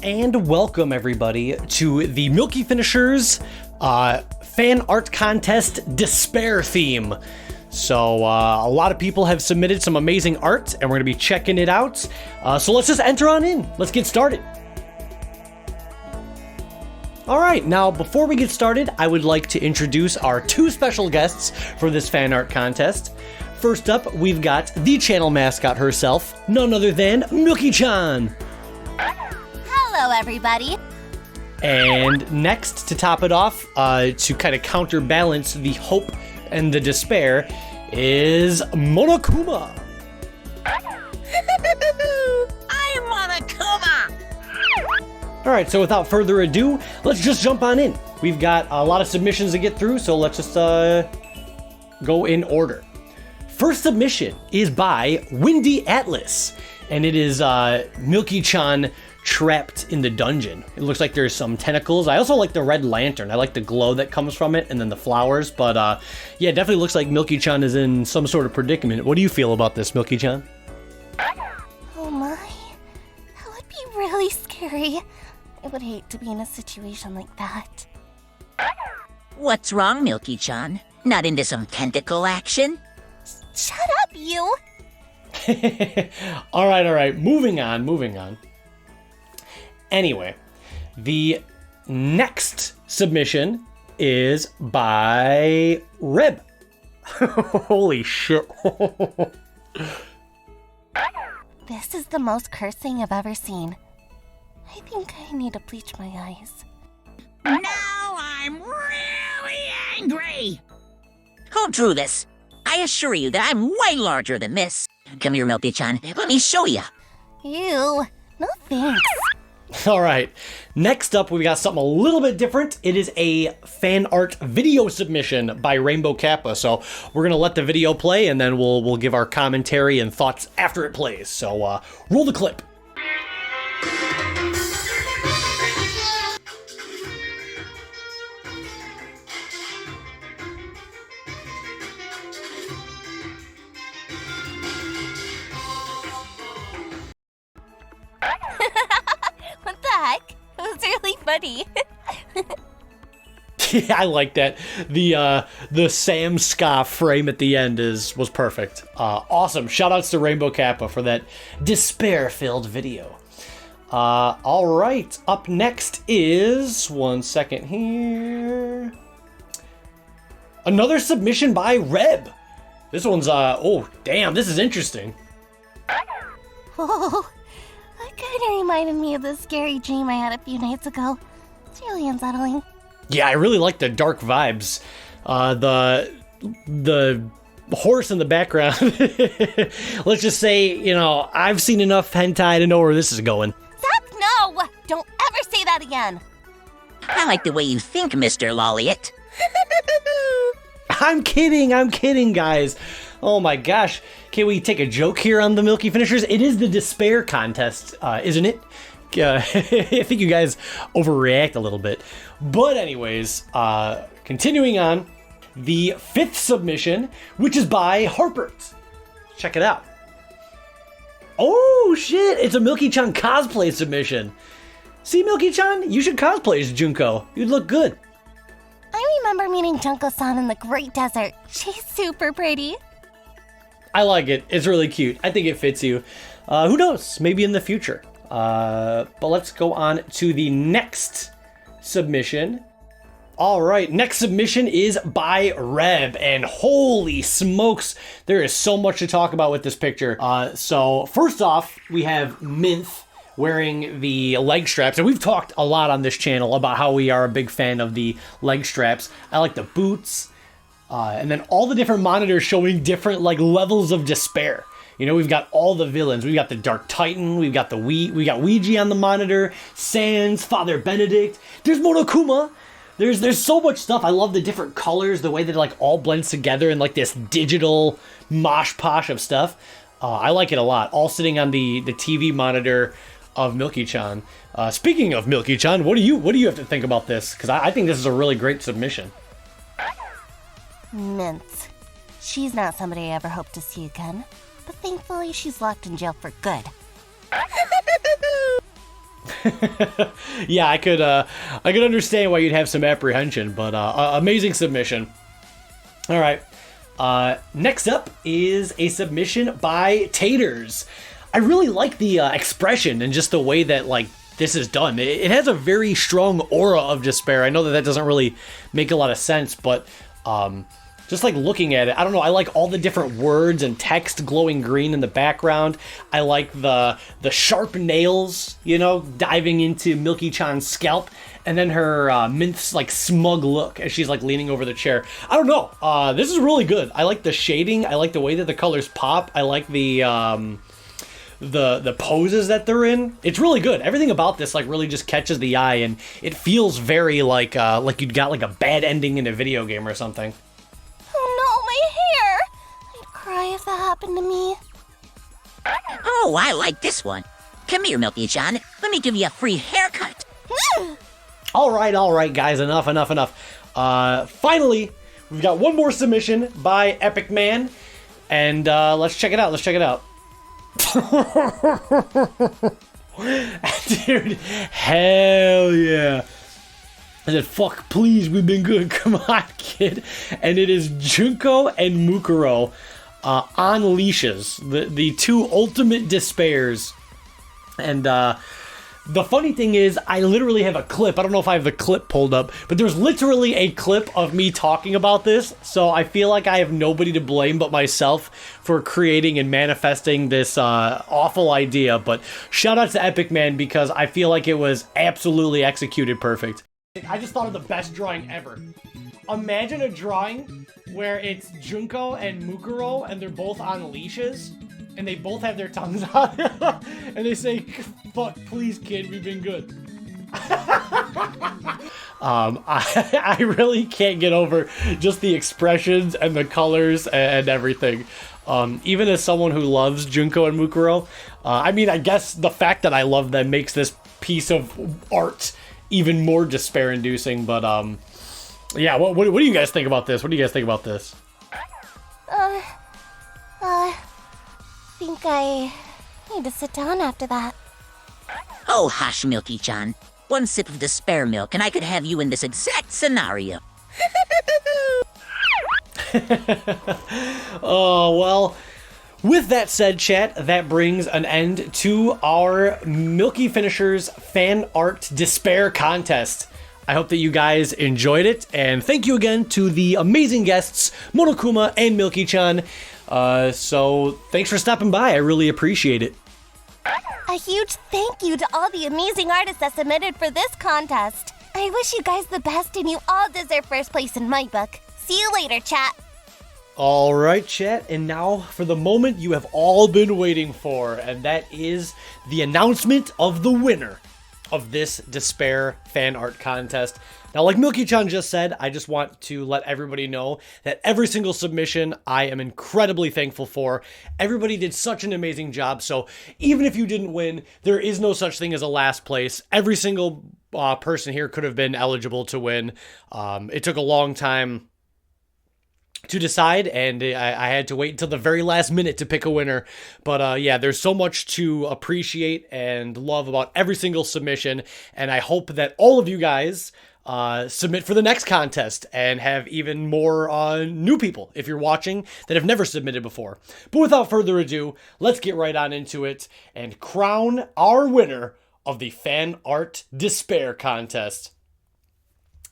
And welcome everybody to the Milky Finishers fan art contest despair theme. So a lot of people have submitted some amazing art and we're gonna be checking it out. So let's just enter on in. Let's get started. All right, now before we get started, I would like to introduce our two special guests for this fan art contest. First up, we've got the channel mascot herself, none other than Milky-chan. Hello, everybody. And next, to top it off, to kind of counterbalance the hope and the despair, is Monokuma. I'm Monokuma. All right, so without further ado, let's just jump on in. We've got a lot of submissions to get through, so let's just go in order. First submission is by Windy Atlas, and it is Milky-chan trapped in the dungeon. It looks like there's some tentacles. I also like the red lantern. I like the glow that comes from it, and then the flowers. But yeah, it definitely looks like Milky-chan is in some sort of predicament. What do you feel about this, Milky-chan? Oh my, that would be really scary. I would hate to be in a situation like that. What's wrong, Milky-chan? Not into some tentacle action? Shut up, you! All right. Moving on. Anyway, the next submission is by Reb. Holy shit. This is the most cursing I've ever seen. I think I need to bleach my eyes. Now I'm really angry! Hold true this. I assure you that I'm way larger than this. Come here, Milky-chan. Let me show you. Ew, no thanks. All right, next up we got something a little bit different. It is a fan art video submission by Rainbow Kappa. So we're gonna let the video play and then we'll give our commentary and thoughts after it plays. So roll the clip. What the heck? It was really funny. Yeah, I like that. The Sam Ska frame at the end was perfect. Awesome. Shoutouts to Rainbow Kappa for that despair-filled video. All right. Up next is, one second here, another submission by Reb. This one's oh damn, this is interesting. Oh, that kind of reminded me of the scary dream I had a few nights ago. It's really unsettling. Yeah, I really like the dark vibes. The horse in the background. Let's just say, you know, I've seen enough hentai to know where this is going. Zap, no! Don't ever say that again! I like the way you think, Mr. Lolliot. I'm kidding, guys. Oh my gosh. Can we take a joke here on the Milky Finishers? It is the despair contest, isn't it? I think you guys overreact a little bit. But anyways, continuing on, the fifth submission, which is by Harpert. Check it out. Oh shit, it's a Milky-chan cosplay submission. See, Milky-chan, you should cosplay as Junko. You'd look good. I remember meeting Junko-san in the Great Desert. She's super pretty. I like it. It's really cute. I think it fits you. Who knows? Maybe in the future. But let's go on to the next submission. All right, next submission is by Reb, and holy smokes, there is so much to talk about with this picture. So first off, we have Minth wearing the leg straps, and we've talked a lot on this channel about how we are a big fan of the leg straps. I like the boots, and then all the different monitors showing different like levels of despair. You know, we've got all the villains. We've got the Dark Titan. We've got we got Ouija on the monitor. Sans, Father Benedict. There's Monokuma. There's so much stuff. I love the different colors, the way that it like all blends together in like this digital mosh posh of stuff. I like it a lot. All sitting on the TV monitor of Milky-chan. Speaking of Milky-chan, what do you have to think about this? Because I think this is a really great submission. Minth. She's not somebody I ever hope to see again. But thankfully, she's locked in jail for good. Yeah, I could understand why you'd have some apprehension, but amazing submission. All right. Next up is a submission by Taters. I really like the expression and just the way that like this is done. It has a very strong aura of despair. I know that doesn't really make a lot of sense, but just like looking at it, I don't know. I like all the different words and text glowing green in the background. I like the sharp nails, diving into Milky-chan's scalp, and then her Minth's like smug look as she's like leaning over the chair. I don't know. This is really good. I like the shading. I like the way that the colors pop. I like the poses that they're in. It's really good. Everything about this like really just catches the eye, and it feels very like you'd got like a bad ending in a video game or something. Oh no, my hair! I'd cry if that happened to me. Oh, I like this one. Come here, Milky-chan. Let me give you a free haircut. All right, guys. Enough. Finally, we've got one more submission by Epic Man, and let's check it out. Dude, hell yeah. I said, fuck, please, we've been good. Come on, kid. And it is Junko and Mukuro on leashes. The two ultimate despairs. And the funny thing is, I literally have a clip. I don't know if I have the clip pulled up, but there's literally a clip of me talking about this. So I feel like I have nobody to blame but myself for creating and manifesting this awful idea. But shout out to Epic Man, because I feel like it was absolutely executed perfect. I just thought of the best drawing ever. Imagine a drawing where it's Junko and Mukuro and they're both on leashes and they both have their tongues out and they say, fuck, please, kid, we've been good. I really can't get over just the expressions and the colors and everything. Even as someone who loves Junko and Mukuro, I mean, I guess the fact that I love them makes this piece of art even more despair-inducing, but yeah. What do you guys think about this? Think I need to sit down after that. Oh, hush, Milky-chan. One sip of despair milk, and I could have you in this exact scenario. Oh, well, with that said, chat, that brings an end to our Milky Finishers fan art despair contest. I hope that you guys enjoyed it, and thank you again to the amazing guests, Monokuma and Milky-chan. So thanks for stopping by. I really appreciate it. A huge thank you to all the amazing artists that submitted for this contest. I wish you guys the best, and you all deserve first place in my book. See you later, chat. All right, chat, and now for the moment you have all been waiting for, and that is the announcement of the winner of this Despair fan art contest. Now, like Milky-chan just said, I just want to let everybody know that every single submission I am incredibly thankful for. Everybody did such an amazing job, so even if you didn't win, there is no such thing as a last place. Every single person here could have been eligible to win. It took a long time to decide, and I had to wait until the very last minute to pick a winner. But yeah, there's so much to appreciate and love about every single submission, and I hope that all of you guys submit for the next contest and have even more new people, if you're watching, that have never submitted before. But without further ado, let's get right on into it and crown our winner of the Fan Art Despair contest.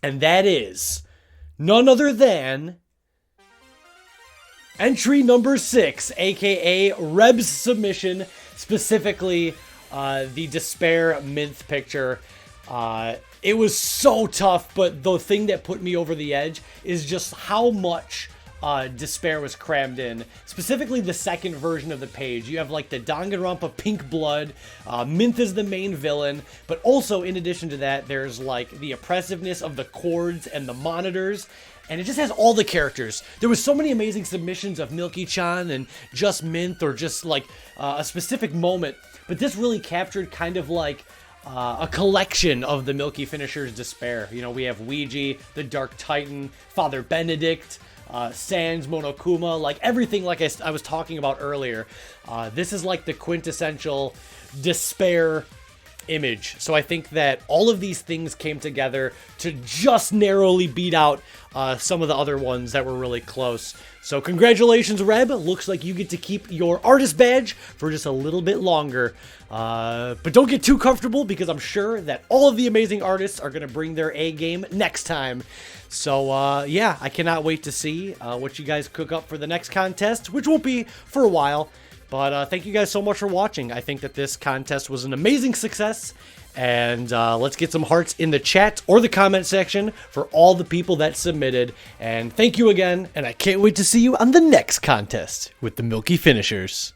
And that is none other than entry number 6, aka Reb's submission, specifically the Despair Minth picture. It was so tough, but the thing that put me over the edge is just how much despair was crammed in. Specifically the second version of the page. You have like the Danganronpa pink blood, Minth is the main villain, but also in addition to that, there's like the oppressiveness of the chords and the monitors, and it just has all the characters. There was so many amazing submissions of Milky-chan and just Minth, or just like a specific moment, but this really captured kind of like a collection of the Milky Finishers' despair. You know, we have Ouija, the Dark Titan, Father Benedict, Sans, Monokuma, like everything like I was talking about earlier. This is like the quintessential despair image. So I think that all of these things came together to just narrowly beat out some of the other ones that were really close. So congratulations, Reb. Looks like you get to keep your artist badge for just a little bit longer. But don't get too comfortable, because I'm sure that all of the amazing artists are going to bring their A game next time. So yeah, I cannot wait to see what you guys cook up for the next contest, which won't be for a while. But thank you guys so much for watching. I think that this contest was an amazing success. And let's get some hearts in the chat or the comment section for all the people that submitted. And thank you again. And I can't wait to see you on the next contest with the Milky Finishers.